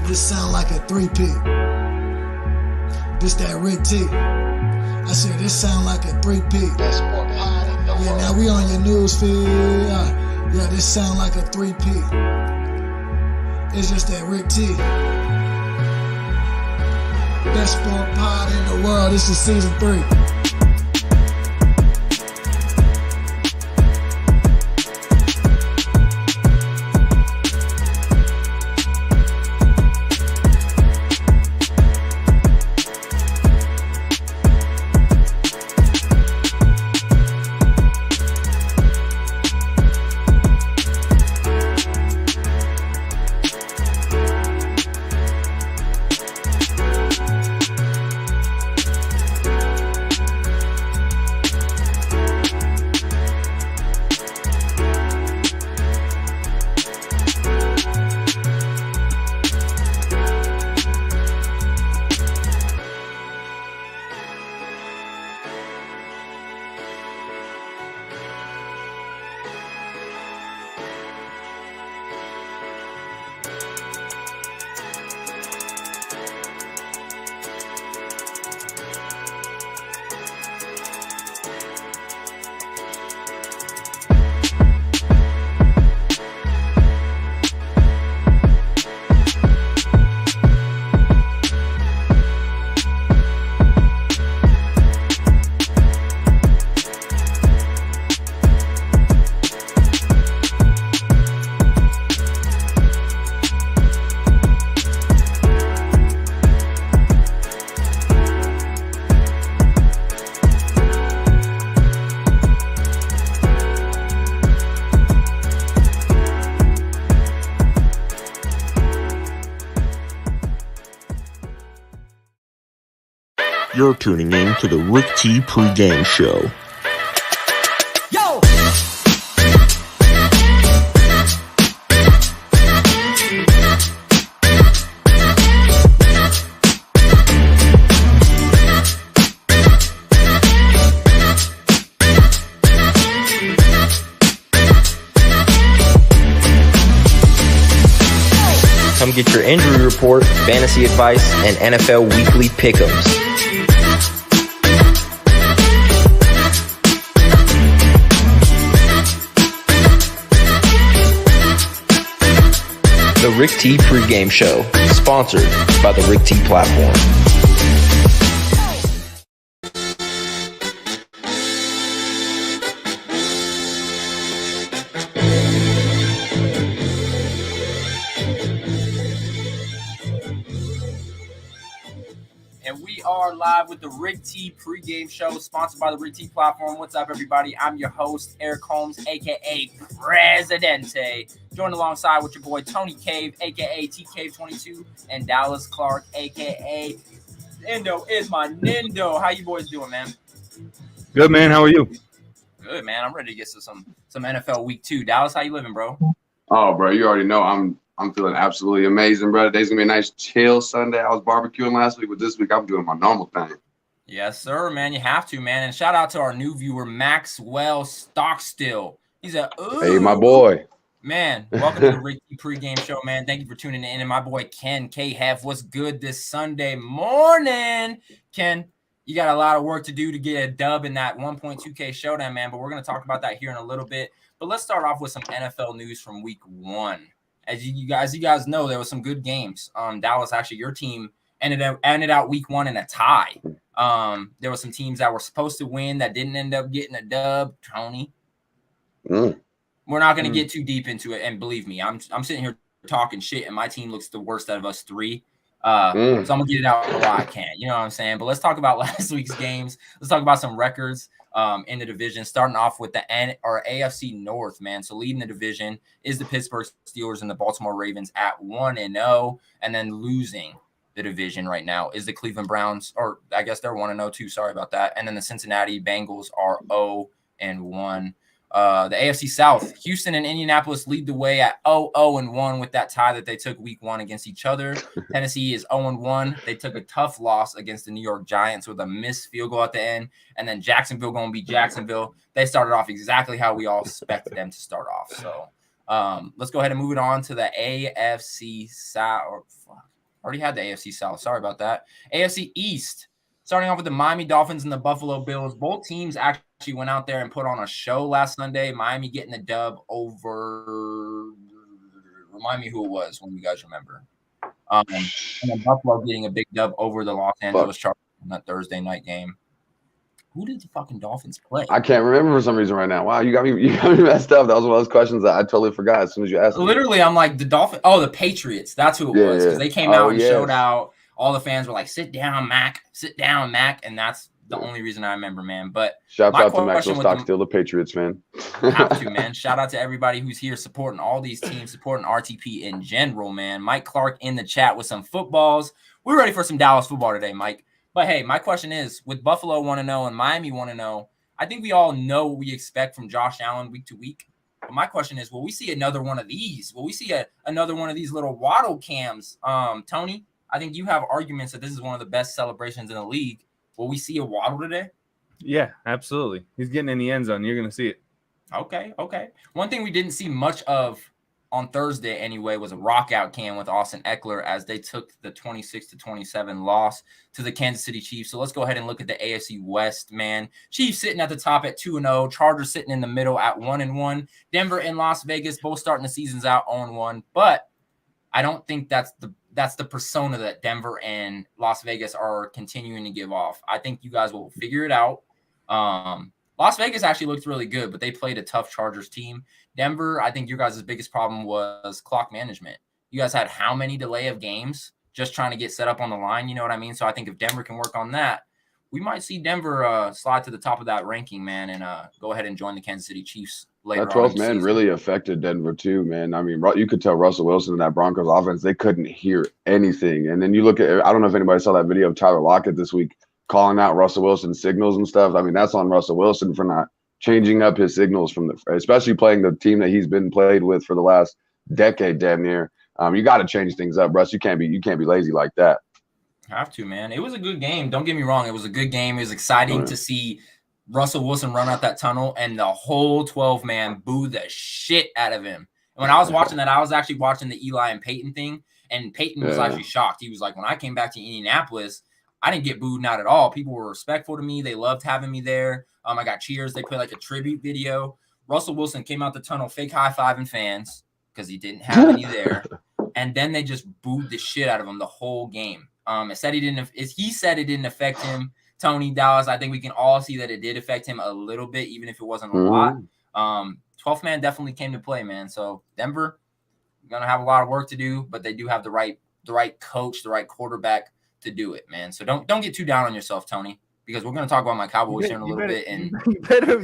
This sound like a three-peat. This that Rick T. I said this sound like a three-peat. Yeah, now we on your news feed. Yeah, this sound like a three-peat. It's just that Rick T. Best sport pod in the world. This is season 3. You're tuning in to the Rick T pregame show. Yo! Come get your injury report, fantasy advice, and NFL weekly pick'ems. The Rick T pregame show, sponsored by the Rick T platform. And we are live with the Rick T pregame show, sponsored by the Rick T platform. What's up, everybody? I'm your host, Eric Holmes, a.k.a. Presidente. Joined alongside with your boy, Tony Cave, a.k.a. T-Cave22, and Dallas Clark, a.k.a. Nindo is my Nindo. How you boys doing, man? Good, man. How are you? Good, man. I'm ready to get to some NFL week 2. Dallas, how you living, bro? Oh, bro, you already know I'm feeling absolutely amazing, bro. Today's gonna be a nice chill Sunday. I was barbecuing last week, but this week I'm doing my normal thing. Yes, sir, man. You have to, man. And shout out to our new viewer, Maxwell Stockstill. He's a Hey, my boy. Man, welcome to the Rick T pregame show, man. Thank you for tuning in. And my boy Ken K-Hef, what's good this Sunday morning? Ken, you got a lot of work to do to get a dub in that 1.2K showdown, man. But we're going to talk about that here in a little bit. But let's start off with some NFL news from week 1. As you guys know, there was some good games. Dallas, actually, your team ended out week 1 in a tie. There were some teams that were supposed to win that didn't end up getting a dub. Tony, we're not going to get too deep into it. And believe me, I'm sitting here talking shit, and my team looks the worst out of us 3. So I'm gonna get it out while I can. You know what I'm saying? But let's talk about last week's games. Let's talk about some records in the division, starting off with the AFC North, man. So leading the division is the Pittsburgh Steelers and the Baltimore Ravens at 1-0, and then losing the division right now is the Cleveland Browns, or I guess they're 1-0 too. Sorry about that. And then the Cincinnati Bengals are 0-1. The AFC South, Houston and Indianapolis lead the way at 0-1 with that tie that they took week 1 against each other. Tennessee is 0-1. They took a tough loss against the New York Giants with a missed field goal at the end. And then Jacksonville going to beat Jacksonville. They started off exactly how we all expected them to start off. So let's go ahead and move it on to the AFC South. Already had the AFC South. Sorry about that. AFC East. Starting off with the Miami Dolphins and the Buffalo Bills. Both teams actually went out there and put on a show last Sunday. Miami getting the dub over – remind me who it was when you guys remember. And then Buffalo getting a big dub over the Los Angeles Chargers in that Thursday night game. Who did the fucking Dolphins play? I can't remember for some reason right now. Wow, you got me messed up. That was one of those questions that I totally forgot as soon as you asked me. Literally, I'm like, the Dolphins – oh, the Patriots. That's who it was because they came out and showed out. All the fans were like, sit down, Mac. Sit down, Mac. And that's the only reason I remember, man. But shout out to Maxwell Stockstill, the Patriots, man. Have to, man. Shout out to everybody who's here supporting all these teams, supporting RTP in general, man. Mike Clark in the chat with some footballs. We're ready for some Dallas football today, Mike. But, hey, my question is, with Buffalo 1-0 and Miami 1-0, I think we all know what we expect from Josh Allen week to week. But my question is, will we see another one of these? Will we see another one of these little waddle cams? Tony, I think you have arguments that this is one of the best celebrations in the league. Will we see a waddle today? Yeah, absolutely. He's getting in the end zone. You're going to see it. Okay. One thing we didn't see much of on Thursday anyway was a rock-out cam with Austin Eckler as they took the 26-27 loss to the Kansas City Chiefs. So let's go ahead and look at the AFC West, man. Chiefs sitting at the top at 2-0. Chargers sitting in the middle at 1-1. Denver and Las Vegas both starting the seasons out 0-1. But I don't think that's the persona that Denver and Las Vegas are continuing to give off. I think you guys will figure it out. Las Vegas actually looked really good, but they played a tough Chargers team. Denver, I think your guys' biggest problem was clock management. You guys had how many delay of games just trying to get set up on the line? You know what I mean? So I think if Denver can work on that, we might see Denver slide to the top of that ranking, man, and go ahead and join the Kansas City Chiefs later on. That 12th man really affected Denver too, man. I mean, you could tell Russell Wilson and that Broncos offense, they couldn't hear anything. And then you look at – I don't know if anybody saw that video of Tyler Lockett this week calling out Russell Wilson's signals and stuff. I mean, that's on Russell Wilson for not changing up his signals especially playing the team that he's been played with for the last decade, damn near. You got to change things up, Russ. You can't be lazy like that. Have to, man. It was a good game. Don't get me wrong. It was a good game. It was exciting to see Russell Wilson run out that tunnel and the whole 12-man boo the shit out of him. And when I was watching that, I was actually watching the Eli and Peyton thing, and Peyton was actually shocked. He was like, when I came back to Indianapolis, I didn't get booed, not at all. People were respectful to me. They loved having me there. I got cheers. They played like a tribute video. Russell Wilson came out the tunnel, fake high-fiving fans because he didn't have any there. And then they just booed the shit out of him the whole game. He said it didn't affect him. Tony, Dallas, I think we can all see that it did affect him a little bit, even if it wasn't a lot. 12th man definitely came to play, man. So Denver, going to have a lot of work to do, but they do have the right coach, the right quarterback to do it, man. So don't get too down on yourself, Tony, because we're going to talk about my Cowboys here in a little bit. And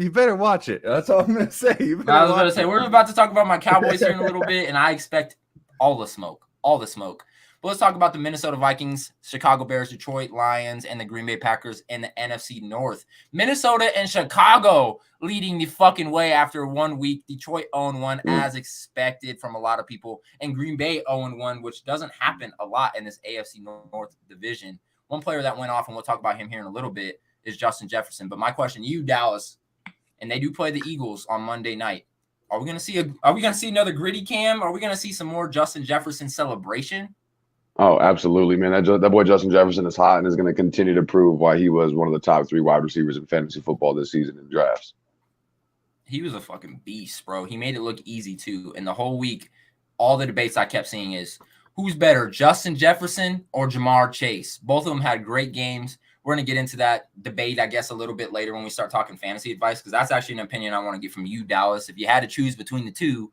you better watch it. That's all I'm going to say. I was going to say, we're about to talk about my Cowboys here in a little bit, and I expect all the smoke. But let's talk about the Minnesota Vikings, Chicago Bears, Detroit Lions, and the Green Bay Packers in the NFC North. Minnesota and Chicago leading the fucking way after 1 week. Detroit 0-1 as expected from a lot of people. And Green Bay 0-1, which doesn't happen a lot in this AFC North division. One player that went off, and we'll talk about him here in a little bit, is Justin Jefferson. But my question to you, Dallas, and they do play the Eagles on Monday night. Are we going to see another gritty cam? Are we going to see some more Justin Jefferson celebration? Oh, absolutely, man. That boy Justin Jefferson is hot and is going to continue to prove why he was one of the top 3 wide receivers in fantasy football this season in drafts. He was a fucking beast, bro. He made it look easy, too. And the whole week, all the debates I kept seeing is, who's better, Justin Jefferson or Jamar Chase? Both of them had great games. We're going to get into that debate, I guess, a little bit later when we start talking fantasy advice, because that's actually an opinion I want to get from you, Dallas. If you had to choose between the two,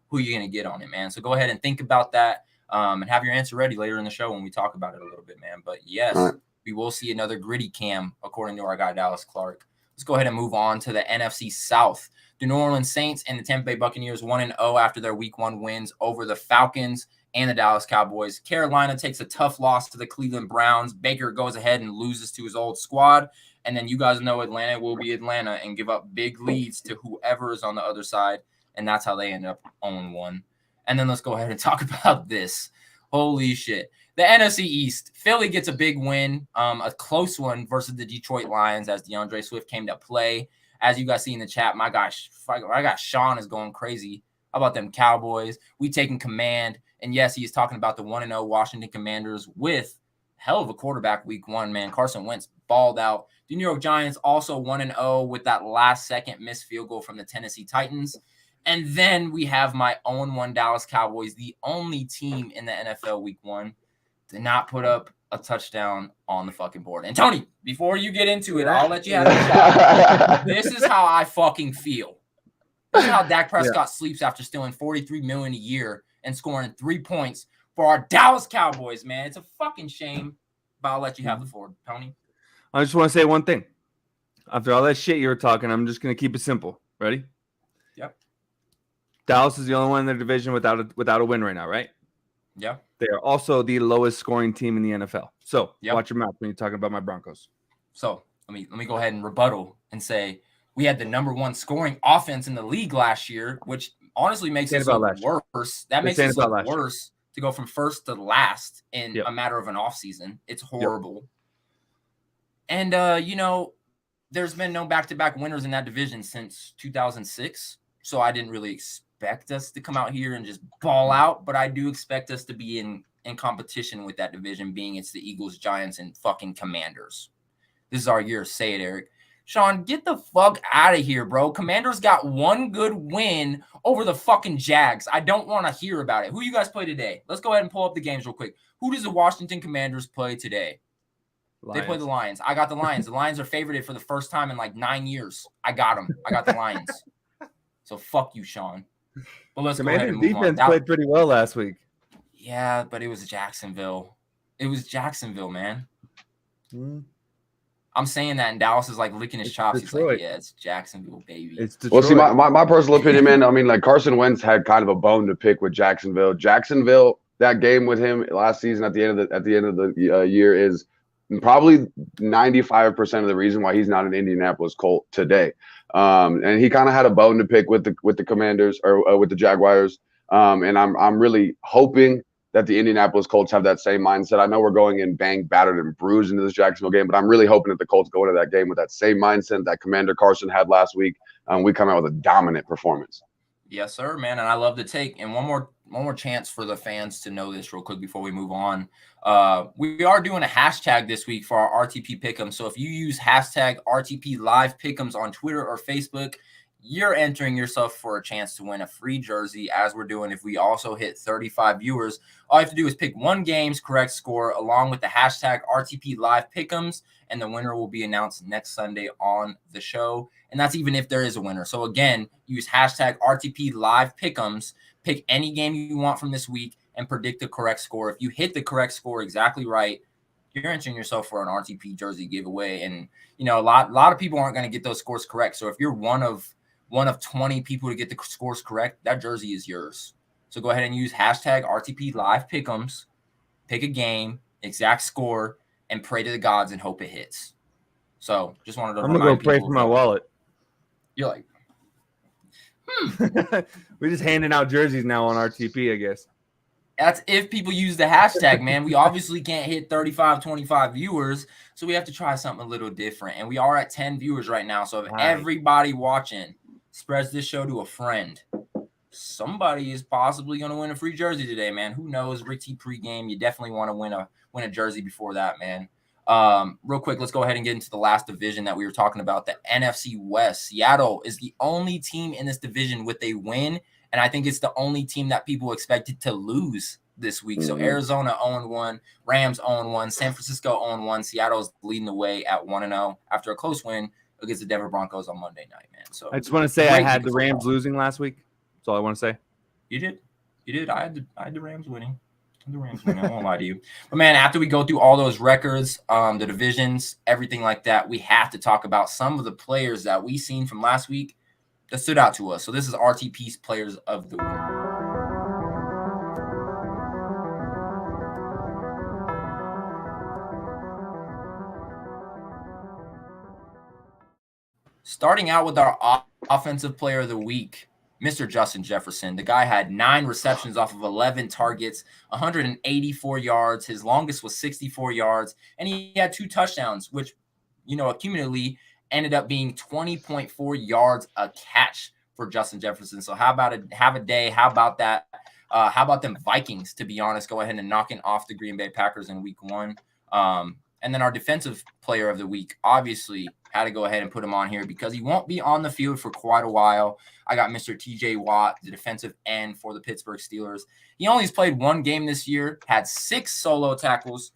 who are you going to get on it, man? So go ahead and think about that. And have your answer ready later in the show when we talk about it a little bit, man. But yes, we will see another gritty cam, according to our guy, Dallas Clark. Let's go ahead and move on to the NFC South. The New Orleans Saints and the Tampa Bay Buccaneers 1-0 after their Week 1 wins over the Falcons and the Dallas Cowboys. Carolina takes a tough loss to the Cleveland Browns. Baker goes ahead and loses to his old squad. And then you guys know Atlanta will be Atlanta and give up big leads to whoever is on the other side. And that's how they end up 0-1. And then let's go ahead and talk about this. Holy shit. The NFC East. Philly gets a big win, a close one versus the Detroit Lions as DeAndre Swift came to play. As you guys see in the chat, my gosh, Sean is going crazy. How about them Cowboys? We taking command. And yes, he is talking about the 1-0 Washington Commanders with hell of a quarterback week 1, man. Carson Wentz balled out. The New York Giants also 1-0 with that last-second missed field goal from the Tennessee Titans. And then we have my 0-1 Dallas Cowboys, the only team in the NFL week 1 to not put up a touchdown on the fucking board. And Tony, before you get into it, I'll let you have a shot. This is how I fucking feel. This is how Dak Prescott sleeps after stealing $43 million a year and scoring 3 points for our Dallas Cowboys, man. It's a fucking shame, but I'll let you have the floor, Tony. I just want to say one thing. After all that shit you were talking, I'm just going to keep it simple. Ready? Yep. Dallas is the only one in their division without a win right now, right? Yeah. They are also the lowest scoring team in the NFL. So Yep. watch your mouth when you're talking about my Broncos. So let me go ahead and rebuttal and say we had the number 1 scoring offense in the league last year, which honestly makes us look worse. That makes us look worse to go from first to last in a matter of an offseason. It's horrible. And, there's been no back-to-back winners in that division since 2006. So I didn't really expect us to come out here and just ball out, but I do expect us to be in competition with that division, being it's the Eagles, Giants, and fucking Commanders. This is our year. Say it, Eric. Sean, get the fuck out of here, bro. Commanders got 1 good win over the fucking Jags. I don't want to hear about it. Who you guys play today? Let's go ahead and pull up the games real quick. Who does the Washington Commanders play today? Lions. They play the Lions. I got the Lions. The Lions are favorited for the first time in like 9 years. I got them. I got the Lions. So fuck you, Sean. But let's go ahead and move on. Defense played pretty well last week. Yeah, but it was Jacksonville. It was Jacksonville, man. I'm saying that, and Dallas is like licking his chops. Detroit. He's like, yeah, it's Jacksonville, baby. It's Detroit. Well, see, my personal opinion, man, I mean, like Carson Wentz had kind of a bone to pick with Jacksonville. Jacksonville, that game with him last season at the end of the year is probably 95% of the reason why he's not an Indianapolis Colt today. And he kind of had a bone to pick with the Commanders or with the Jaguars. And I'm really hoping that the Indianapolis Colts have that same mindset. I know we're going in banged, battered, and bruised into this Jacksonville game, but I'm really hoping that the Colts go into that game with that same mindset that Commander Carson had last week. We come out with a dominant performance. Yes, sir, man. And I love the take. And one more chance for the fans to know this real quick before we move on. We are doing a hashtag this week for our RTP Pick'em. So if you use hashtag RTP Live Pick'ems on Twitter or Facebook, you're entering yourself for a chance to win a free jersey, as we're doing if we also hit 35 viewers. All you have to do is pick one game's correct score along with the hashtag RTP Live Pick'ems, and the winner will be announced next Sunday on the show. And that's even if there is a winner. So again, use hashtag RTP Live Pick'ems, pick any game you want from this week, and predict the correct score. If you hit the correct score exactly right, you're entering yourself for an RTP jersey giveaway. And a lot of people aren't going to get those scores correct. So if you're one of 20 people to get the scores correct, that jersey is yours. So go ahead and use hashtag RTP Live Pick'ems, pick a game, exact score, and pray to the gods and hope it hits. So just wanted to I'm going to go pray for my wallet. You're like, We're just handing out jerseys now on RTP, I guess. That's if people use the hashtag, man. We obviously can't hit 35, 25 viewers, so we have to try something a little different. And we are at 10 viewers right now. So if everybody watching spreads this show to a friend, somebody is possibly going to win a free jersey today, man. Who knows? Rick T pregame. You definitely want to win a jersey before that, man. Real quick, let's go ahead and get into the last division that we were talking about, the NFC West. Seattle is the only team in this division with a win, and I think it's the only team that people expected to lose this week. So Arizona 0-1, Rams 0-1, San Francisco 0-1. Seattle's leading the way at 1-0 after a close win against the Denver Broncos on Monday night, man. So I just want to say I had the Rams losing last week. That's all I want to say. You did. I had the Rams winning. I won't lie to you. But, man, after we go through all those records, the divisions, everything like that, we have to talk about some of the players that we seen from last week that stood out to us. So this is RTP's Players of the Week. Starting out with our Offensive Player of the Week, Mr. Justin Jefferson. The guy had 9 receptions off of 11 targets, 184 yards. His longest was 64 yards, and he had 2 touchdowns, which, accumulatively ended up being 20.4 yards a catch for Justin Jefferson. So how about have a day? How about that? How about them Vikings, to be honest, go ahead and knocking off the Green Bay Packers in week 1. And then our defensive player of the week, obviously, had to go ahead and put him on here because he won't be on the field for quite a while. I got Mr. TJ Watt, the defensive end for the Pittsburgh Steelers. He only has played 1 game this year, had 6 solo tackles,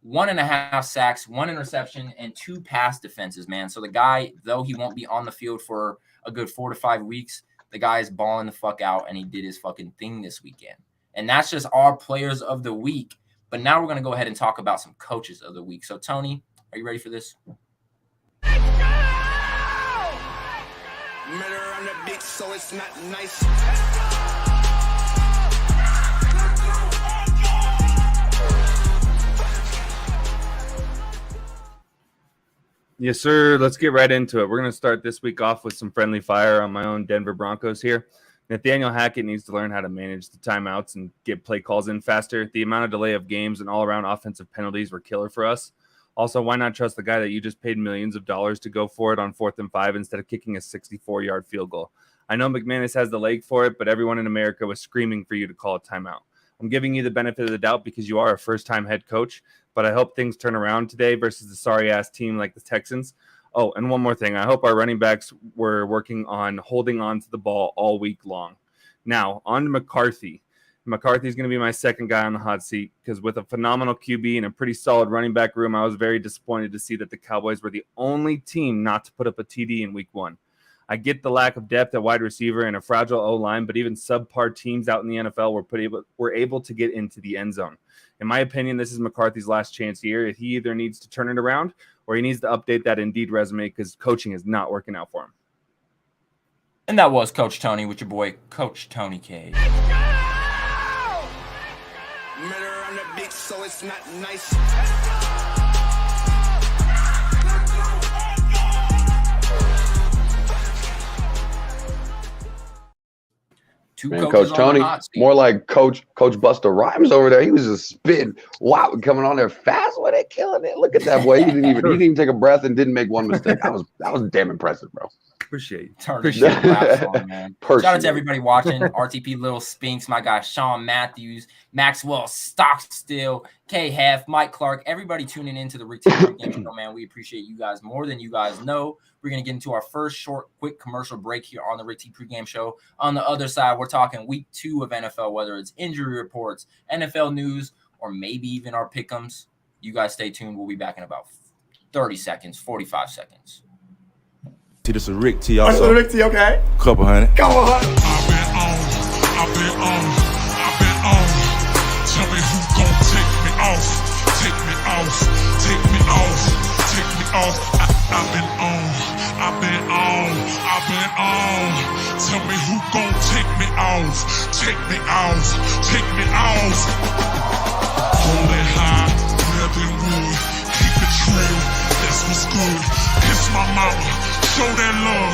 1.5 sacks, 1 interception, and 2 pass defenses, man. So the guy, though he won't be on the field for a good 4 to 5 weeks, the guy is balling the fuck out, and he did his fucking thing this weekend. And that's just our players of the week. But now we're going to go ahead and talk about some coaches of the week. So, Tony, are you ready for this? Miller on the beat, so it's not nice. Yes, sir. Let's get right into it. We're going to start this week off with some friendly fire on my own Denver Broncos here. Nathaniel Hackett needs to learn how to manage the timeouts and get play calls in faster. The amount of delay of games and all-around offensive penalties were killer for us. Also, why not trust the guy that you just paid millions of dollars to go for it on 4th and 5 instead of kicking a 64-yard field goal? I know McManus has the leg for it, but everyone in America was screaming for you to call a timeout. I'm giving you the benefit of the doubt because you are a first-time head coach, but I hope things turn around today versus the sorry-ass team like the Texans. Oh, and one more thing. I hope our running backs were working on holding on to the ball all week long. Now, on to McCarthy. McCarthy's going to be my second guy on the hot seat because with a phenomenal QB and a pretty solid running back room, I was very disappointed to see that the Cowboys were the only team not to put up a TD in week 1. I get the lack of depth at wide receiver and a fragile O-line, but even subpar teams out in the NFL were able to get into the end zone. In my opinion, this is McCarthy's last chance here. He either needs to turn it around or he needs to update that Indeed resume because coaching is not working out for him. And that was Coach Tony with your boy, Coach Tony K. Miller on the beat, so it's not nice. Man, Coach Tony, more like Coach Busta Rhymes over there. He was just spitting. Wow, coming on there fast. Why they killing it? Look at that boy. He didn't even take a breath and didn't make one mistake. That was damn impressive, bro. Appreciate you. Man. Shout out to everybody watching. RTP Little Spinks, my guy Sean Matthews, Maxwell Stockstill, K Hef, Mike Clark, everybody tuning into the Rick T Game Show, man. We appreciate you guys more than you guys know. We're going to get into our first short, quick commercial break here on the Rick T Pregame Show. On the other side, we're talking week 2 of NFL, whether it's injury reports, NFL news, or maybe even our pick'ems. You guys stay tuned. We'll be back in about 30 seconds, 45 seconds. See, this is Rick T. Also, Rick T, okay? Couple hundred. Come on. I've been on. Tell me who gon' take me off. Take me off. I've been on. Tell me who gon' take me off. Take me off. Hold it high, weather wood. Keep it true, that's what's good. Kiss my mama, show that love.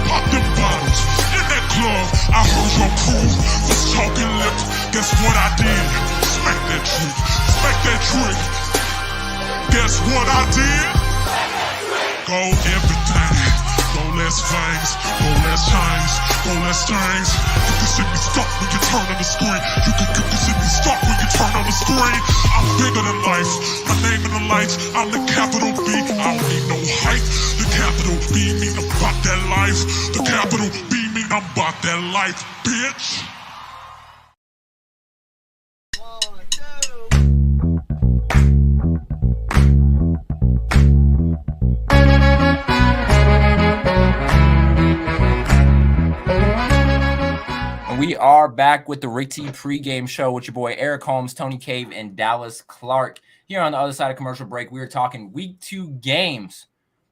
Pop them bottles in that club. I heard your crew was talking lips. Guess what I did? Smack that trick. Guess what I did? Go everything. Go less things. Go less chains. Go less things. You can see me stop when you turn on the screen. You can see me stop when you turn on the screen. I'm bigger than life. My name in the lights. I'm the capital B. I don't need no hype. The capital B mean I'm about that life. The capital B mean I'm about that life, bitch. We are back with the Rick T Pregame Show with your boy Eric Holmes, Tony Cave, and Dallas Clark. Here on the other side of commercial break, we are talking week 2 games,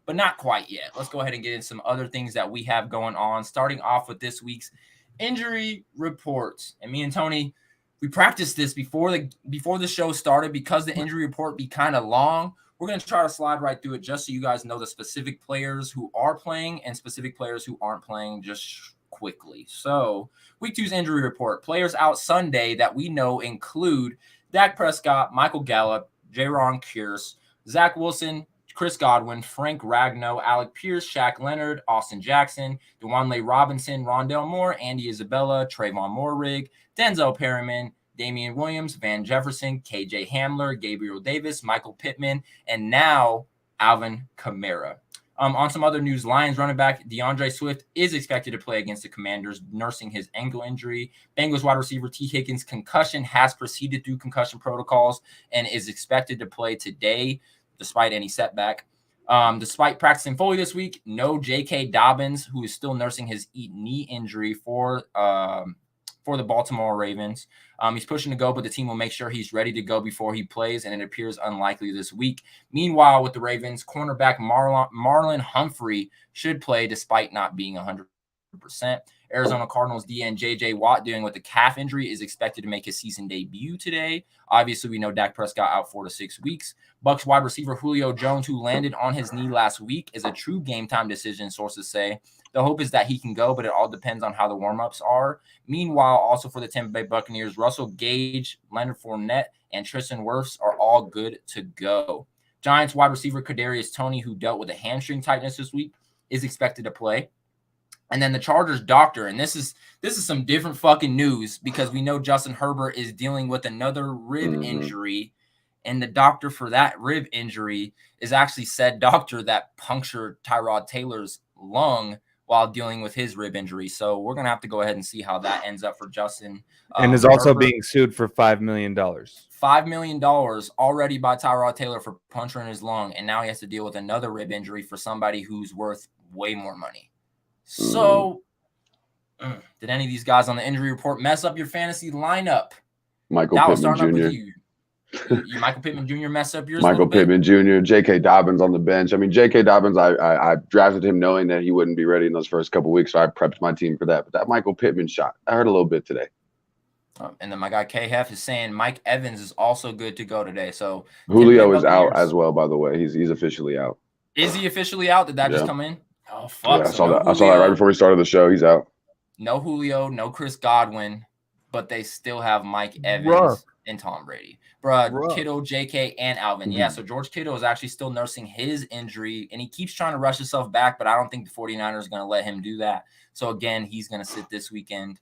but not quite yet. Let's go ahead and get into some other things that we have going on, starting off with this week's injury reports. And me and Tony, we practiced this before the show started because the injury report be kind of long. We're going to try to slide right through it just so you guys know the specific players who are playing and specific players who aren't playing just quickly. So week 2's injury report. Players out Sunday that we know include Dak Prescott, Michael Gallup, Jaron Kearse, Zach Wilson, Chris Godwin, Frank Ragnow, Alec Pierce, Shaq Leonard, Austin Jackson, Dewanle Robinson, Rondell Moore, Andy Isabella, Trayvon Moorrig, Denzel Perryman, Damian Williams, Van Jefferson, KJ Hamler, Gabriel Davis, Michael Pittman, and now Alvin Kamara. On some other news, Lions running back DeAndre Swift is expected to play against the Commanders, nursing his ankle injury. Bengals wide receiver T. Higgins' concussion has proceeded through concussion protocols and is expected to play today, despite any setback. Despite practicing fully this week, no J.K. Dobbins, who is still nursing his knee injury for the Baltimore Ravens. He's pushing to go, but the team will make sure he's ready to go before he plays, and it appears unlikely this week. Meanwhile, with the Ravens, cornerback Marlon Humphrey should play despite not being 100%. Arizona Cardinals DN J.J. Watt, dealing with a calf injury, is expected to make his season debut today. Obviously, we know Dak Prescott out 4 to 6 weeks. Bucs wide receiver Julio Jones, who landed on his knee last week, is a true game-time decision, sources say. The hope is that he can go, but it all depends on how the warm-ups are. Meanwhile, also for the Tampa Bay Buccaneers, Russell Gage, Leonard Fournette, and Tristan Wirfs are all good to go. Giants wide receiver Kadarius Toney, who dealt with a hamstring tightness this week, is expected to play. And then the Chargers doctor, and this is some different fucking news because we know Justin Herbert is dealing with another rib injury, and the doctor for that rib injury is actually said doctor that punctured Tyrod Taylor's lung while dealing with his rib injury. So we're going to have to go ahead and see how that ends up for Justin. And is also being sued for $5 million. $5 million already by Tyrod Taylor for puncturing his lung, and now he has to deal with another rib injury for somebody who's worth way more money. So, did any of these guys on the injury report mess up your fantasy lineup? Michael Pittman Jr. Michael Pittman Jr. mess up yours? Michael Pittman Jr., J.K. Dobbins on the bench. I mean, J.K. Dobbins, I drafted him knowing that he wouldn't be ready in those first couple weeks, so I prepped my team for that. But that Michael Pittman shot, I heard a little bit today. And then my guy K-Hef is saying Mike Evans is also good to go today. So Julio is out as well, by the way. He's officially out. Is he officially out? Did that just come in? Oh, fuck. Yeah, I saw that right before we started the show. He's out. No Julio, no Chris Godwin, but they still have Mike Evans and Tom Brady. Kittle, JK, and Alvin. Yeah, so George Kittle is actually still nursing his injury, and he keeps trying to rush himself back, but I don't think the 49ers are going to let him do that. So, again, he's going to sit this weekend.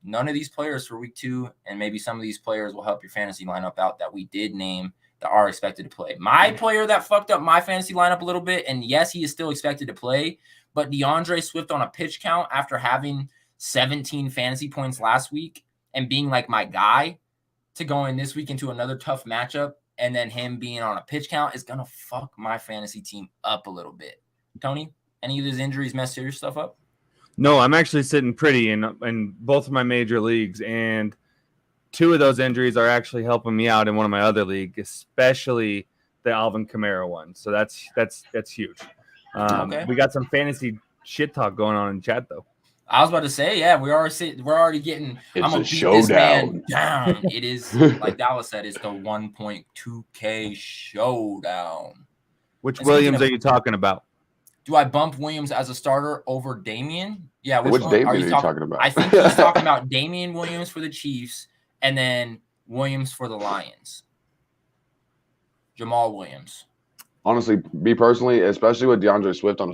None of these players for week 2, and maybe some of these players will help your fantasy lineup out that we did name that are expected to play. My player that fucked up my fantasy lineup a little bit, and yes, he is still expected to play, but DeAndre Swift on a pitch count after having 17 fantasy points last week and being like my guy to go in this week into another tough matchup, and then him being on a pitch count is going to fuck my fantasy team up a little bit. Tony, any of these injuries mess your stuff up? No, I'm actually sitting pretty in both of my major leagues, and 2 of those injuries are actually helping me out in one of my other leagues, especially the Alvin Kamara one. So that's huge. Okay. We got some fantasy shit talk going on in chat though. I was about to say, yeah, we're already getting. It's I'm gonna a beat this man showdown. down. It is like Dallas said, it's the 1.2K showdown. Which Williams are you talking about? Do I bump Williams as a starter over Damian? Yeah, which Damian are you talking about? I think he's talking about Damian Williams for the Chiefs and then Williams for the Lions. Jamal Williams. Honestly, me personally, especially with DeAndre Swift on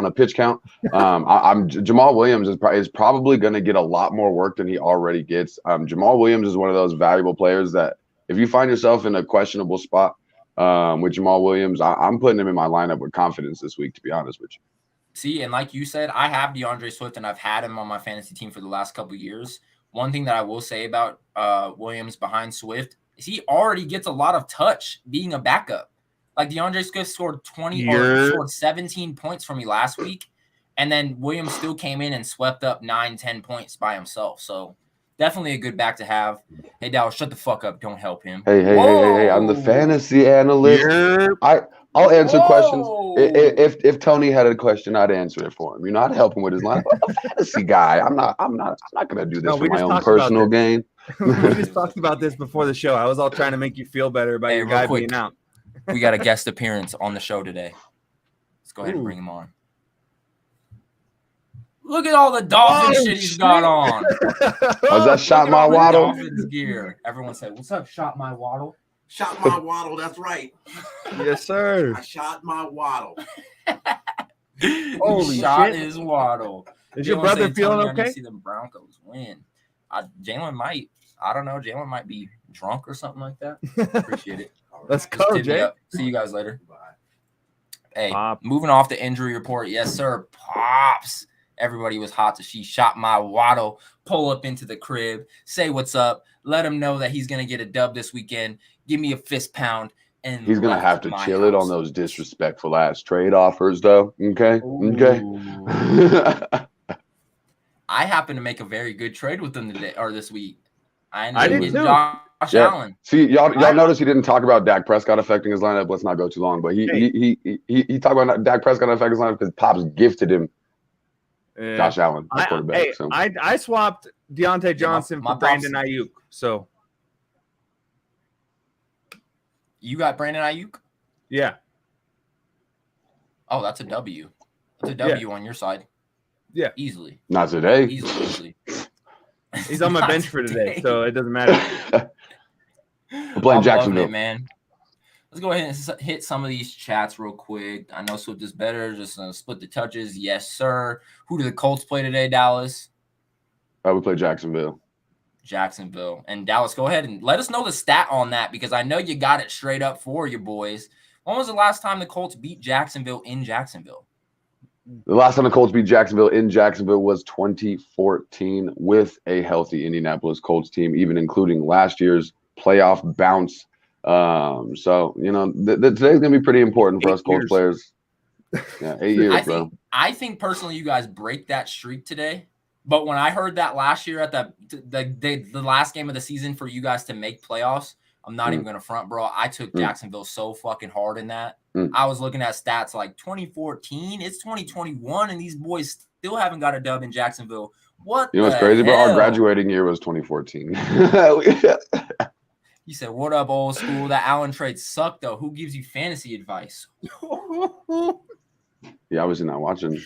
a pitch count, I'm Jamal Williams is probably going to get a lot more work than he already gets. Jamal Williams is one of those valuable players that if you find yourself in a questionable spot with Jamal Williams, I'm putting him in my lineup with confidence this week, to be honest with you. See, and like you said, I have DeAndre Swift, and I've had him on my fantasy team for the last couple of years. One thing that I will say about Williams behind Swift is he already gets a lot of touch being a backup. Like DeAndre Swift scored 17 points for me last week, and then Williams still came in and swept up 9-10 points by himself. So definitely a good back to have. Hey, Dallas, shut the fuck up. Don't help him. Hey, I'm the fantasy analyst. I'll answer questions. If Tony had a question, I'd answer it for him. You know, I'd help him with his line. I'm a fantasy guy. I'm not gonna do this for my own personal gain. We just talked about this before the show. I was all trying to make you feel better about your guy being out. We got a guest appearance on the show today. Let's go ahead and bring him on. Look at all the Dolphins shit he's got on. Was that Shot My Waddle? Dolphins gear. Everyone said, "What's up, Shot My Waddle?" Shot my waddle. That's right. Yes, sir. I shot my waddle. Holy shot shit. his waddle. Is your Jalen brother said, feeling "Tony, I need to okay? see the Broncos win." Jalen might. I don't know. Jalen might be drunk or something like that. Appreciate it. Let's Just go, tip me Jay. up. See you guys later. Hey, Pop. moving off the injury report. Yes, sir. Pops. Everybody was hot to she shot my waddle. Pull up into the crib. Say what's up. Let him know that he's going to get a dub this weekend. Give me a fist pound. And He's gonna left have to my chill it on house. those disrespectful ass trade offers, though. Okay, okay. I happened to make a very good trade with them today or this week. I I ended did up too. getting Josh Yeah. Allen. See, y'all notice he didn't talk about Dak Prescott affecting his lineup. Let's not go too long, but he talked about Dak Prescott affecting his lineup because Pops gifted him Yeah. Josh Allen, at quarterback. I swapped Deontay Johnson my for Brandon pops- Ayuk. So You got Brandon Ayuk? yeah, Oh, that's a W. That's a W on your side. Yeah. Easily. Not today. Easily. he's on my Not bench for today, today. so it doesn't matter. We're playing I'm Jacksonville. loving it, man. Let's go ahead and hit some of these chats real quick. I know Swift is better. Just split the touches. Yes, sir. Who do the Colts play today, Dallas? I would play Jacksonville. Jacksonville. And Dallas, go ahead and let us know the stat on that because I know you got it straight up for you boys. When was the last time the Colts beat Jacksonville in Jacksonville? The last time the Colts beat Jacksonville in Jacksonville was 2014 with a healthy Indianapolis Colts team, even including last year's playoff bounce. So, you know, today's going to be pretty important for us Colts players. Yeah, 8 years, bro. I think personally you guys break that streak today. But when I heard that last year at the last game of the season for you guys to make playoffs, I'm not even going to front, bro. I took Jacksonville so fucking hard in that. I was looking at stats like 2014. It's 2021, and these boys still haven't got a dub in Jacksonville. What? You know what's crazy, bro? Our graduating year was 2014. You said, "What up, old school?" That Allen trade sucked, though. Who gives you fantasy advice? Yeah, I was not watching.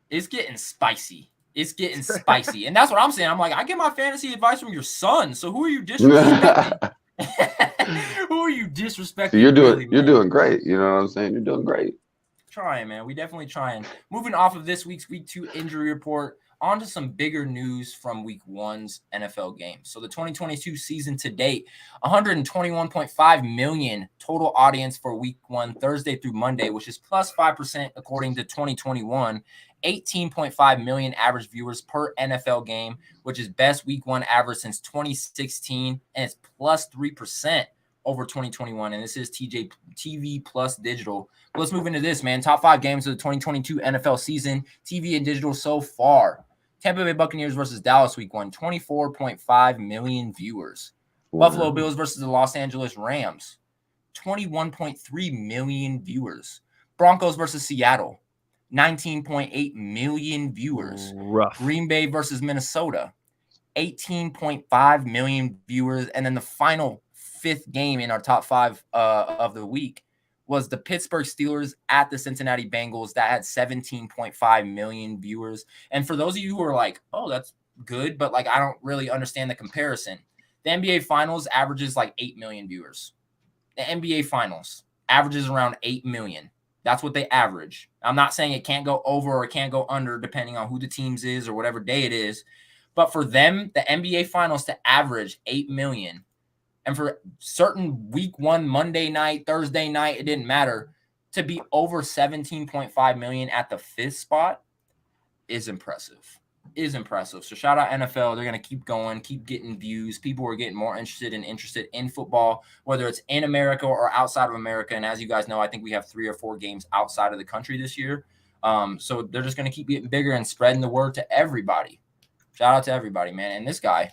It's getting spicy. It's getting spicy, and that's what I'm saying. I'm like, I get my fantasy advice from your son. So who are you disrespecting? Who are you disrespecting? So you're doing great. You know what I'm saying? You're doing great. Trying, man. We definitely trying. Moving off of this week's Week 2 injury report, on to some bigger news from Week 1's NFL games. So the 2022 season to date, 121.5 million total audience for Week 1, Thursday through Monday, which is plus 5% according to 2021. 18.5 million average viewers per NFL game, which is best Week 1 average since 2016, and it's plus 3% over 2021. And this is TV plus digital. But let's move into this, man. Top 5 games of the 2022 NFL season, TV and digital so far. Tampa Bay Buccaneers versus Dallas Week 1, 24.5 million viewers. Wow. Buffalo Bills versus the Los Angeles Rams, 21.3 million viewers. Broncos versus Seattle, 19.8 million viewers. Rough. Green Bay versus Minnesota, 18.5 million viewers. And then the final 5th game in our top 5 of the week was the Pittsburgh Steelers at the Cincinnati Bengals that had 17.5 million viewers. And for those of you who are like, oh, that's good, but like I don't really understand the comparison. The NBA Finals averages like 8 million viewers. The NBA Finals averages around 8 million. That's what they average. I'm not saying it can't go over or it can't go under depending on who the teams is or whatever day it is. But for them, the NBA Finals to average 8 million, and for certain Week 1, Monday night, Thursday night, it didn't matter, to be over 17.5 million at the 5th spot is impressive. So shout out NFL. They're going to keep going, keep getting views. People are getting more interested in football, whether it's in America or outside of America. And as you guys know, I think we have 3 or 4 games outside of the country this year. So they're just going to keep getting bigger and spreading the word to everybody. Shout out to everybody, man. And this guy,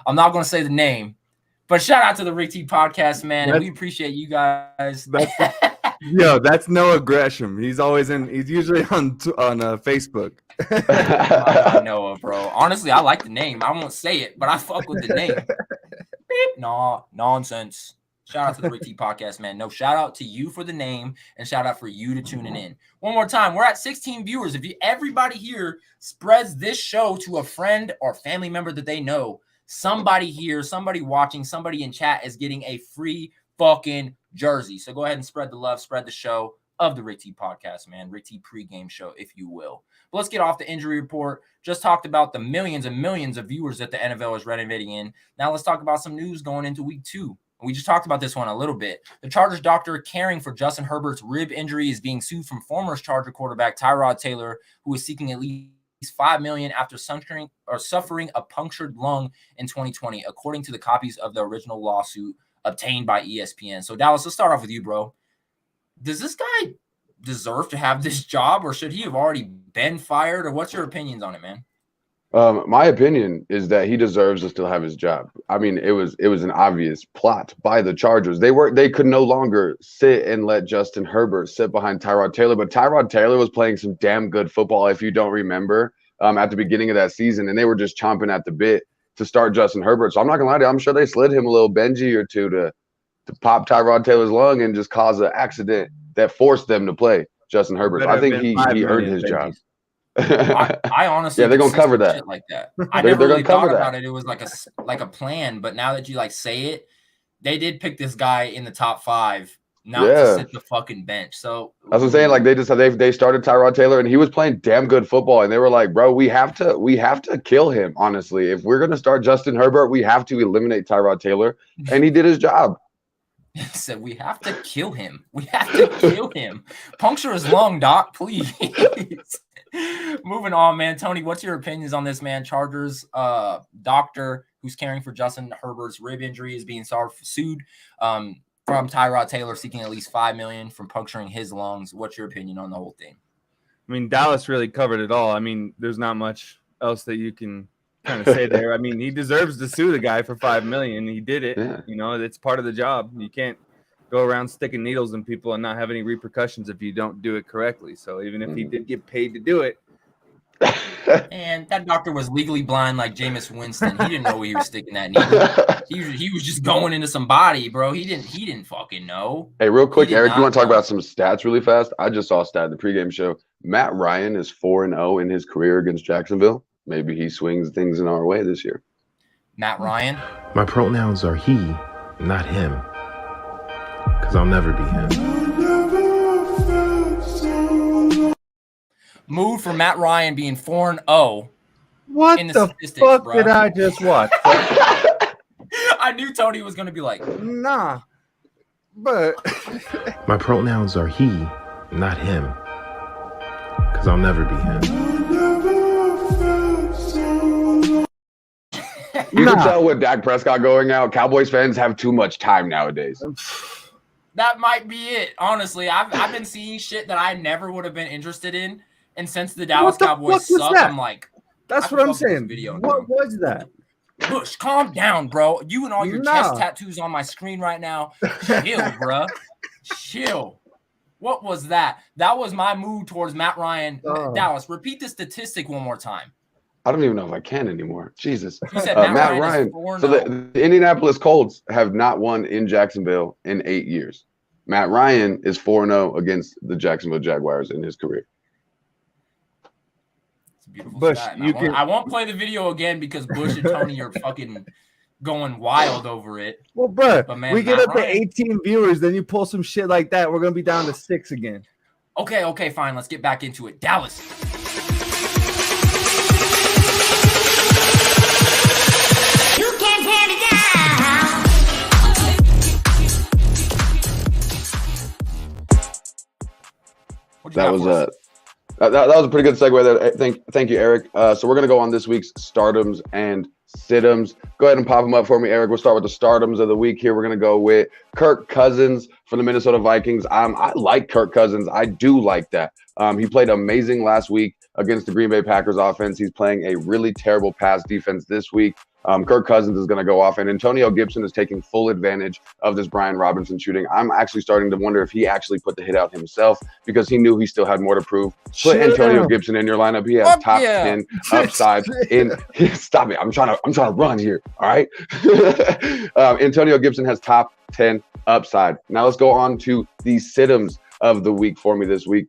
I'm not going to say the name, but shout out to the Rick T podcast, man. And we appreciate you guys. Yo, that's Noah Gresham. He's usually on Facebook. I know, bro. Honestly, I like the name. I won't say it, but I fuck with the name. Beep. Nah, nonsense. Shout out to the Rick T podcast, man. No, shout out to you for the name and shout out for you to tuning in. One more time, we're at 16 viewers. If everybody here spreads this show to a friend or family member that they know, somebody here, somebody watching, somebody in chat is getting a free fucking jersey. So go ahead and spread the love, spread the show of the Rick T podcast, man. Rick T pregame show, if you will. But let's get off the injury report. Just talked about the millions and millions of viewers that the NFL is renovating in. Now let's talk about some news going into week 2. We just talked about this one a little bit. The Chargers doctor caring for Justin Herbert's rib injury is being sued from former Charger quarterback Tyrod Taylor, who is seeking at least $5 million after suffering a punctured lung in 2020, according to the copies of the original lawsuit obtained by ESPN. So Dallas, let's start off with you, bro. Does this guy deserve to have this job, or should he have already been fired, or what's your opinions on it, man? My opinion is that he deserves to still have his job. I mean, it was an obvious plot by the Chargers. They could no longer sit and let Justin Herbert sit behind Tyrod Taylor, but Tyrod Taylor was playing some damn good football, if you don't remember, at the beginning of that season, and they were just chomping at the bit to start Justin Herbert. So I'm not gonna lie to you, I'm sure they slid him a little Benji or two to pop Tyrod Taylor's lung and just cause an accident that forced them to play Justin Herbert. So I think he earned his job. I honestly, yeah, they're gonna cover that like that. I never really thought about it. It was like a plan, but now that you like say it, they did pick this guy in the top 5, not to sit the fucking bench. So that's what I'm saying. Like they started Tyrod Taylor, and he was playing damn good football, and they were like, bro, we have to kill him. Honestly, if we're gonna start Justin Herbert, we have to eliminate Tyrod Taylor, and he did his job. He said, we have to kill him. We have to kill him. Puncture his lung, doc, please. Moving on, man. Tony, what's your opinions on this, man? Chargers doctor who's caring for Justin Herbert's rib injury is being sued from Tyrod Taylor, seeking at least $5 million from puncturing his lungs. What's your opinion on the whole thing? I mean, Dallas really covered it all. I mean, there's not much else that you can kind of say there. I mean, he deserves to sue the guy for $5 million. He did it. Yeah. You know, it's part of the job. You can't go around sticking needles in people and not have any repercussions if you don't do it correctly. So even if he did get paid to do it. And that doctor was legally blind like Jameis Winston. He didn't know where he was sticking that needle. He was just going into some body, bro. He didn't fucking know. Hey, real quick, Eric, you want to talk about some stats really fast? I just saw a stat in the pregame show. Matt Ryan is 4-0 in his career against Jacksonville. Maybe he swings things in our way this year. Matt Ryan? My pronouns are he, not him. Because I'll never be him. Mood for Matt Ryan being 4-0. What in the fuck bro. Did I just watch? I knew Tony was going to be like, nah. But my pronouns are he, not him. Because I'll never be him. You can tell with Dak Prescott going out, Cowboys fans have too much time nowadays. That might be it. Honestly, I've been seeing shit that I never would have been interested in. And since the Dallas Cowboys suck, I'm like, that's what I'm saying. What was that? Bush, calm down, bro. You and all your chest tattoos on my screen right now. Chill, bro. Chill. What was that? That was my mood towards Matt Ryan. Dallas, repeat the statistic one more time. I don't even know if I can anymore. Jesus. You said Matt Ryan. So the Indianapolis Colts have not won in Jacksonville in 8 years. Matt Ryan is 4-0 against the Jacksonville Jaguars in his career. It's a beautiful stat. I won't play the video again because Bush and Tony are fucking going wild over it. Well, bro, we get up to 18 viewers, then you pull some shit like that, we're going to be down to 6 again. Okay, fine. Let's get back into it. Dallas. That was a pretty good segue there. Thank you, Eric. So we're gonna go on this week's stardoms and situms. Go ahead and pop them up for me, Eric. We'll start with the stardoms of the week here. We're gonna go with Kirk Cousins for the Minnesota Vikings. I like Kirk Cousins. I do like that. He played amazing last week against the Green Bay Packers offense. He's playing a really terrible pass defense this week. Kirk Cousins is going to go off, and Antonio Gibson is taking full advantage of this Brian Robinson shooting. I'm actually starting to wonder if he actually put the hit out himself because he knew he still had more to prove. Put Antonio Gibson in your lineup. He has top 10 upside. Stop it! I'm trying to run here. All right. Antonio Gibson has top 10 upside. Now let's go on to the situms of the week for me this week.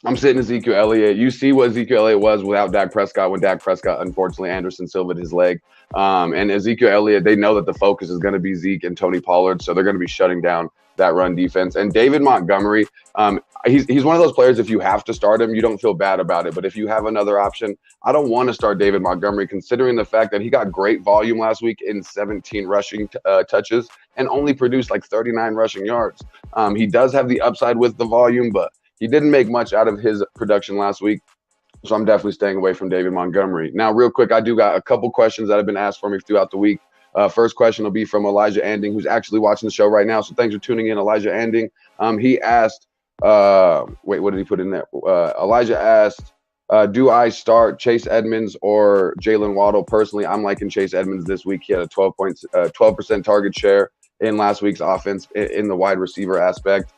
I'm sitting Ezekiel Elliott. You see what Ezekiel Elliott was without Dak Prescott when Dak Prescott, unfortunately, Anderson Silva'd his leg. And Ezekiel Elliott, they know that the focus is going to be Zeke and Tony Pollard, so they're going to be shutting down that run defense. And David Montgomery, he's one of those players, if you have to start him, you don't feel bad about it. But if you have another option, I don't want to start David Montgomery, considering the fact that he got great volume last week in 17 rushing touches and only produced like 39 rushing yards. He does have the upside with the volume, but he didn't make much out of his production last week. So I'm definitely staying away from David Montgomery. Now, real quick, I do got a couple questions that have been asked for me throughout the week. First question will be from Elijah Anding, who's actually watching the show right now. So thanks for tuning in, Elijah Anding. He asked, wait, what did he put in there? Elijah asked, do I start Chase Edmonds or Jalen Waddle? Personally, I'm liking Chase Edmonds this week. He had a 12% target share in last week's offense in the wide receiver aspect.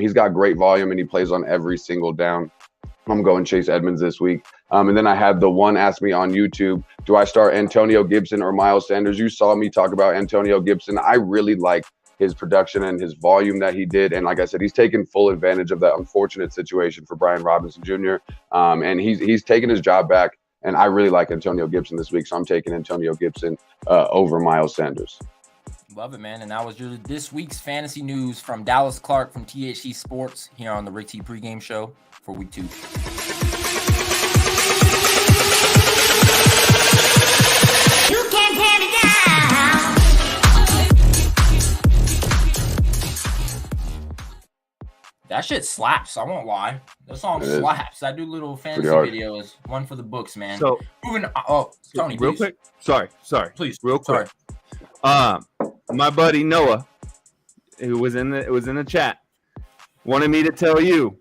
He's got great volume and he plays on every single down. I'm going Chase Edmonds this week. And then I had the one ask me on YouTube, do I start Antonio Gibson or Miles Sanders? You saw me talk about Antonio Gibson. I really like his production and his volume that he did. And like I said, he's taken full advantage of that unfortunate situation for Brian Robinson Jr. And he's taken his job back. And I really like Antonio Gibson this week. So I'm taking Antonio Gibson over Miles Sanders. Love it, man. And that was this week's fantasy news from Dallas Clark from THC Sports here on the Rick T pregame show for week 2. You can't tear me down. That shit slaps. I won't lie. The song slaps. I do little fantasy videos. One for the books, man. So moving. Tony, real please. quick. Sorry. Please, real quick. My buddy Noah, who was in the chat, wanted me to tell you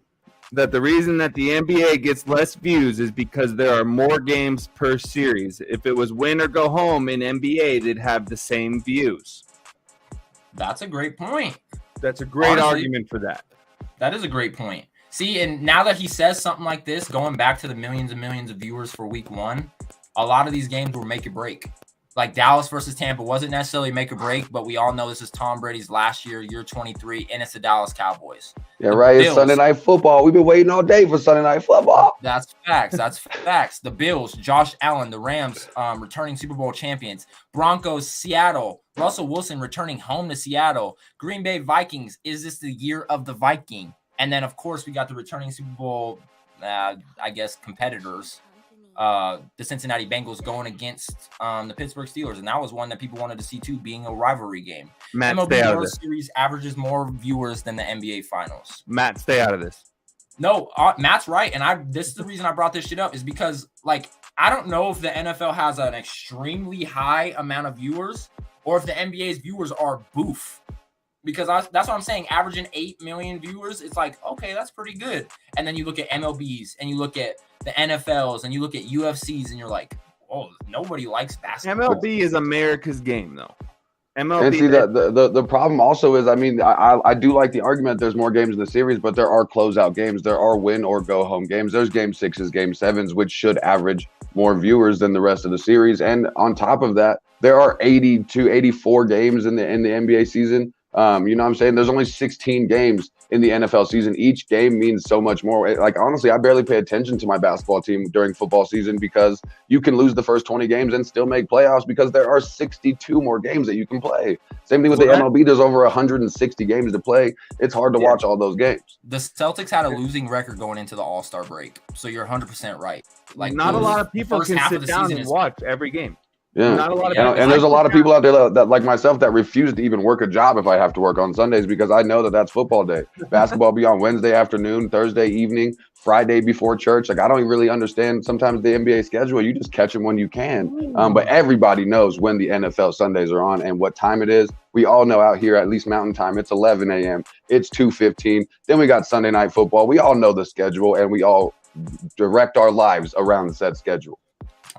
that the reason that the NBA gets less views is because there are more games per series. If it was win or go home in NBA, they'd have the same views. That's a great point. That's a great argument for that. That is a great point. See, and now that he says something like this, going back to the millions and millions of viewers for week 1, a lot of these games will make or break. Like Dallas versus Tampa wasn't necessarily make or break, but we all know this is Tom Brady's last year 23, and it's the Dallas Cowboys. Yeah, right. It's Sunday Night Football. We've been waiting all day for Sunday Night Football. That's facts. That's facts. The Bills, Josh Allen, the Rams, returning Super Bowl champions. Broncos, Seattle. Russell Wilson returning home to Seattle. Green Bay Vikings. Is this the year of the Viking? And then, of course, we got the returning Super Bowl, competitors. The Cincinnati Bengals going against the Pittsburgh Steelers, and that was one that people wanted to see too, being a rivalry game. MLB World Series averages more viewers than the NBA Finals. Matt, stay out of this. No, Matt's right, and this is the reason I brought this shit up is because I don't know if the NFL has an extremely high amount of viewers or if the NBA's viewers are boof. Because that's what I'm saying. Averaging 8 million viewers, it's like, okay, that's pretty good. And then you look at MLBs and you look at the NFLs and you look at UFCs and you're like, oh, nobody likes basketball. MLB is America's game, though. MLB. And see, the problem also is, I do like the argument there's more games in the series, but there are closeout games. There are win or go home games. There's game 6s, game 7s, which should average more viewers than the rest of the series. And on top of that, there are 80 to 84 games in the NBA season. You know what I'm saying? There's only 16 games in the NFL season. Each game means so much more. Honestly, I barely pay attention to my basketball team during football season because you can lose the first 20 games and still make playoffs because there are 62 more games that you can play. Same thing with the MLB. There's over 160 games to play. It's hard to watch all those games. The Celtics had a losing record going into the All-Star break. So you're 100% right. Not a lot of people can sit down and watch every game. Yeah, not a lot of and there's a lot of people out there that like myself that refuse to even work a job if I have to work on Sundays because I know that that's football day. Basketball be on Wednesday afternoon, Thursday evening, Friday before church. I don't even really understand sometimes the NBA schedule. You just catch them when you can. But everybody knows when the NFL Sundays are on and what time it is. We all know out here, at least Mountain Time, it's 11 a.m. It's 2:15. Then we got Sunday Night Football. We all know the schedule and we all direct our lives around the set schedule.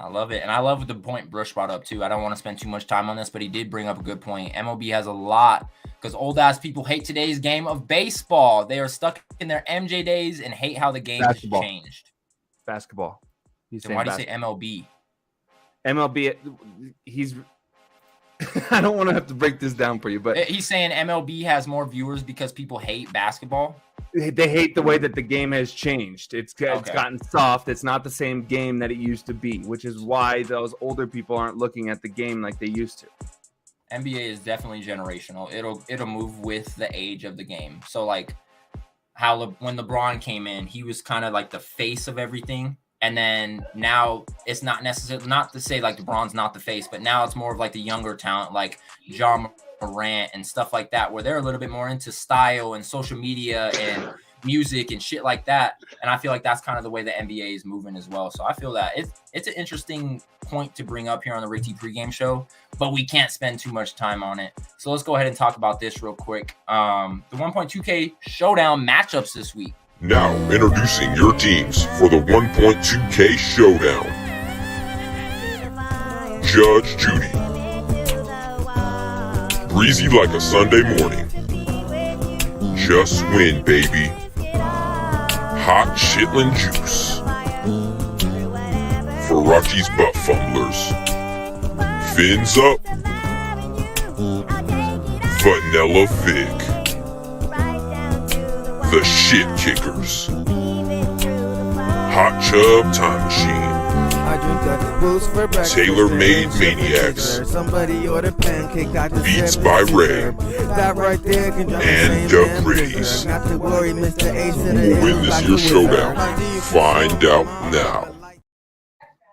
I love it. And I love the point Brush brought up, too. I don't want to spend too much time on this, but he did bring up a good point. MLB has a lot because old-ass people hate today's game of baseball. They are stuck in their MJ days and hate how the game has changed. Basketball. Then why do you say MLB? MLB, he's – I don't want to have to break this down for you, but – he's saying MLB has more viewers because people hate basketball? They hate the way that the game has changed. It's gotten soft. It's not the same game that it used to be, which is why those older people aren't looking at the game like they used to. NBA is definitely generational. It'll move with the age of the game. So like how when LeBron came in, he was kind of like the face of everything. And then now it's not necessarily, not to say like LeBron's not the face, but now it's more of like the younger talent like Ja Morant and stuff like that, where they're a little bit more into style and social media and music and shit like that. And I feel like that's kind of the way the NBA is moving as well. So I feel that it's an interesting point to bring up here on the Rick T pregame show, but we can't spend too much time on it. So let's go ahead and talk about this real quick. The 1.2K showdown matchups this week. Now introducing your teams for the 1.2K showdown. Judge Judy. Breezy like a Sunday morning. Just win, baby. Hot chitlin' juice. Farachi's butt fumblers. Fins up. Vanilla Vic. The shit kickers. Hot Chub Time Machine. Tailor Made Maniacs. Beats by Ray. And the Gritties. Who will win this year's showdown? Find out now.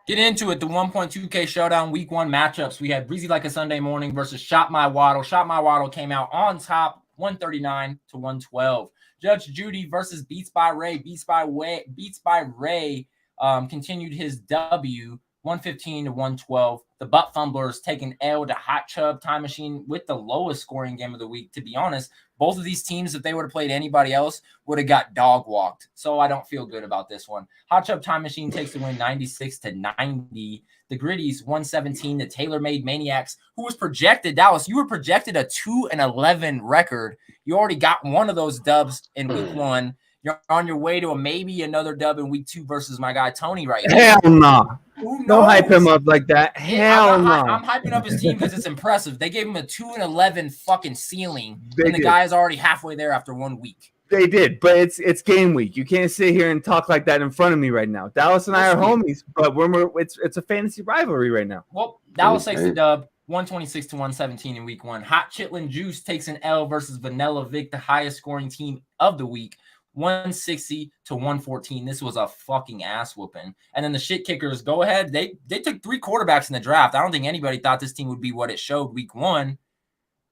Get into it. The 1.2K showdown week 1 matchups. We had Breezy Like a Sunday Morning versus Shot My Waddle. Shot My Waddle came out on top, 139 to 112. Judge Judy versus Beats by Ray. Beats by Ray continued his W, 115 to 112. The Butt Fumblers taking L to Hot Chub Time Machine with the lowest scoring game of the week. To be honest, both of these teams, if they would have played anybody else, would have got dog walked. So I don't feel good about this one. Hot Chub Time Machine takes the win 96 to 90. The Gritties 117. The Tailor Made Maniacs, who was projected, Dallas, you were projected a 2-11 record. You already got one of those dubs in week 1. You're on your way to maybe another dub in week 2 versus my guy Tony right now. Hell no. Don't hype him up like that. Hell no. I'm hyping up his team because it's impressive. They gave him a 2-11 fucking ceiling, and the guy is already halfway there after 1 week. They did, but it's game week. You can't sit here and talk like that in front of me right now. Dallas and I are homies, but it's a fantasy rivalry right now. Well, Dallas takes the dub, 126 to 117 in week 1. Hot Chitlin' Juice takes an L versus Vanilla Vic, the highest scoring team of the week, 160 to 114. This was a fucking ass whooping. And then the shit kickers go ahead. They took 3 quarterbacks in the draft. I don't think anybody thought this team would be what it showed week 1.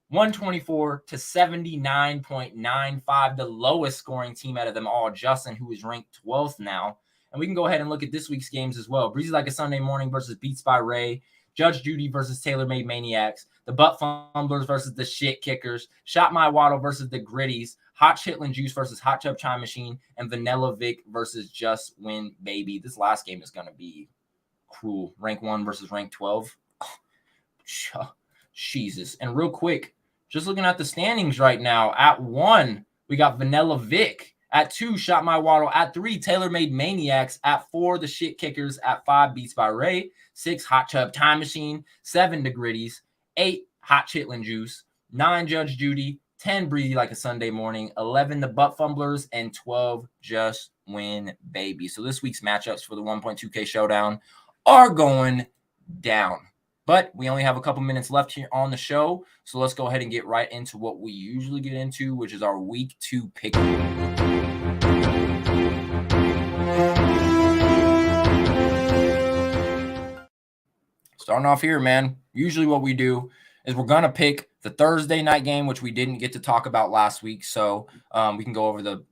124 to 79.95, the lowest scoring team out of them all. Justin, who is ranked 12th now. And we can go ahead and look at this week's games as well. Breezy Like a Sunday Morning versus Beats by Ray. Judge Judy versus Tailor Made Maniacs. The Butt Fumblers versus the Shit Kickers. Shot My Waddle versus the Gritties. Hot Chitlin' Juice versus Hot Chub Time Machine. And Vanilla Vic versus Just Win Baby. This last game is going to be cruel. Rank 1 versus rank 12. Oh, Jesus. And real quick, just looking at the standings right now, at 1, we got Vanilla Vic. At 2, Shot My Waddle. At 3, Tailor Made Maniacs. At 4, the Shit Kickers. At 5, Beats by Ray. 6, Hot Chub Time Machine. 7, the Gritties. 8, Hot Chitlin' Juice. 9, Judge Judy. 10, Breezy Like a Sunday Morning. 11, the Butt Fumblers. And 12, Just Win Baby. So this week's matchups for the 1.2K showdown are going down. But we only have a couple minutes left here on the show, so let's go ahead and get right into what we usually get into, which is our week 2 pick. Starting off here, man, usually what we do is we're going to pick the Thursday night game, which we didn't get to talk about last week, so we can go over the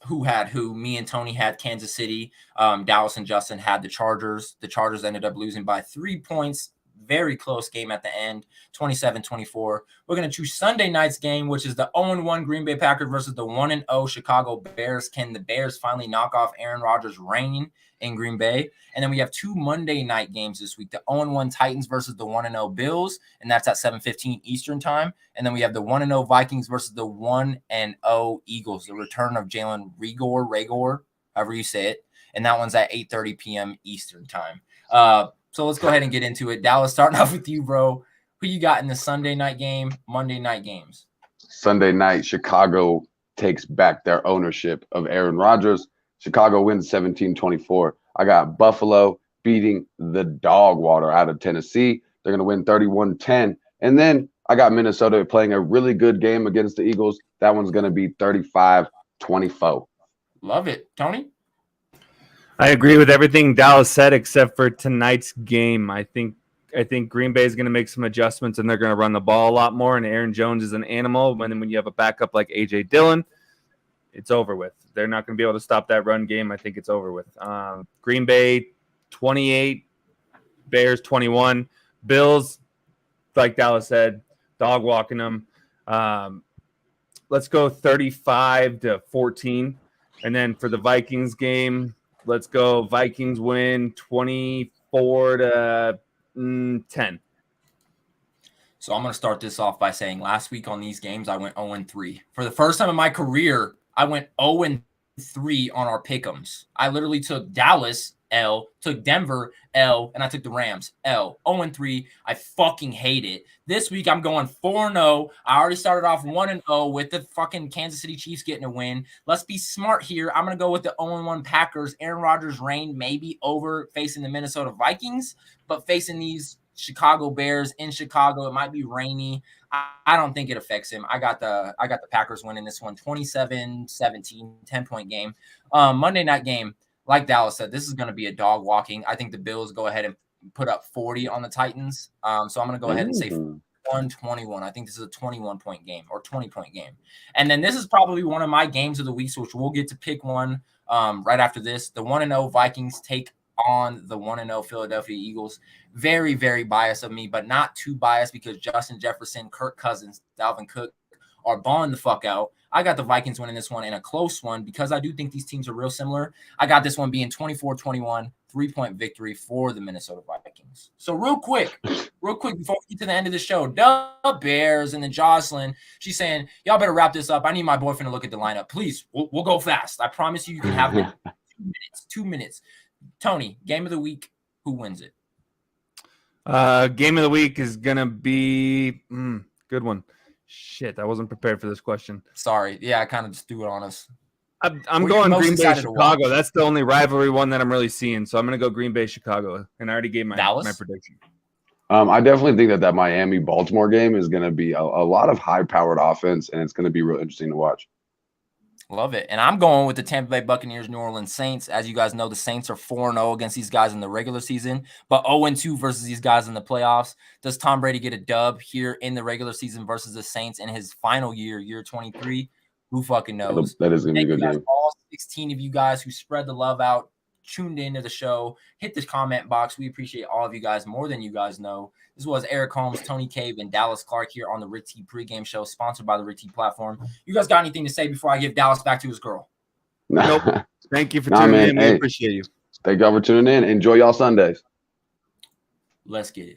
who had who. Me and Tony had Kansas City. Dallas and Justin had the Chargers. The Chargers ended up losing by 3 points. Very close game at the end, 27-24. We're going to choose Sunday night's game, which is the 0-1 Green Bay Packers versus the 1-0 Chicago Bears. Can the Bears finally knock off Aaron Rodgers' reign in Green Bay? And then we have 2 Monday night games this week, the 0-1 Titans versus the 1-0 Bills, and that's at 7:15 Eastern time. And then we have the 1-0 Vikings versus the 1-0 Eagles, the return of Jalen Reagor, however you say it, and that one's at 8:30 p.m. Eastern time. So let's go ahead and get into it. Dallas, starting off with you, bro. Who you got in the Sunday night game, Monday night games? Sunday night, Chicago takes back their ownership of Aaron Rodgers. Chicago wins 17-24. I got Buffalo beating the dog water out of Tennessee. They're going to win 31-10. And then I got Minnesota playing a really good game against the Eagles. That one's going to be 35-24. Love it. Tony? I agree with everything Dallas said except for tonight's game. I think Green Bay is going to make some adjustments and they're going to run the ball a lot more. And Aaron Jones is an animal. And then when you have a backup like A.J. Dillon, it's over with. They're not going to be able to stop that run game. I think it's over with. Green Bay 28, Bears 21. Bills, like Dallas said, dog walking them. Let's go 35-14. And then for the Vikings game, let's go Vikings win 24-10. So I'm going to start this off by saying last week on these games, I went 0-3. For the first time in my career, I went 0-3 on our pick'ems. I literally took Dallas L, took Denver L, and I took the Rams L. 0-3. I fucking hate it. This week I'm going 4-0. I already started off 1-0 with the fucking Kansas City Chiefs getting a win. Let's be smart here. I'm going to go with the 0-1 Packers. Aaron Rodgers' reign may be over facing the Minnesota Vikings, but facing these Chicago Bears in Chicago, it might be rainy. I don't think it affects him. I got the Packers winning this one 27-17, 10-point game. Monday night game. Like Dallas said, this is going to be a dog walking. I think the Bills go ahead and put up 40 on the Titans. So I'm going to go ahead and say 121. I think this is a 21-point game or 20-point game. And then this is probably one of my games of the week, which we'll get to pick one right after this. The 1-0 Vikings take on the 1-0 Philadelphia Eagles. Very, very biased of me, but not too biased because Justin Jefferson, Kirk Cousins, Dalvin Cook are balling the fuck out. I got the Vikings winning this one in a close one because I do think these teams are real similar. I got this one being 24-21, 3-point victory for the Minnesota Vikings. So real quick, before we get to the end of the show, the Bears and then Jocelyn, she's saying, y'all better wrap this up. I need my boyfriend to look at the lineup. Please, we'll go fast. I promise you can have it. 2 minutes. Tony, game of the week, who wins it? Game of the week is going to be good one. Shit, I wasn't prepared for this question. Sorry. Yeah, I kind of just threw it on us. I'm going Green Bay, Chicago. That's the only rivalry one that I'm really seeing. So I'm going to go Green Bay, Chicago. And I already gave my prediction. I definitely think that Miami-Baltimore game is going to be a lot of high-powered offense, and it's going to be real interesting to watch. Love it. And I'm going with the Tampa Bay Buccaneers, New Orleans Saints. As you guys know, the Saints are 4-0 against these guys in the regular season, but 0-2 versus these guys in the playoffs. Does Tom Brady get a dub here in the regular season versus the Saints in his final year 23? Who fucking knows? That is going to be a good game. All 16 of you guys who spread the love out, tuned into the show, hit the comment box. We appreciate all of you guys more than you guys know. This was Eric Holmes, Tony Cave, and Dallas Clark here on the Rick T pregame show, sponsored by the Rick T platform. You guys got anything to say before I give Dallas back to his girl? Nope. Thank you for tuning in. We appreciate you. Thank y'all for tuning in. Enjoy y'all Sundays. Let's get it.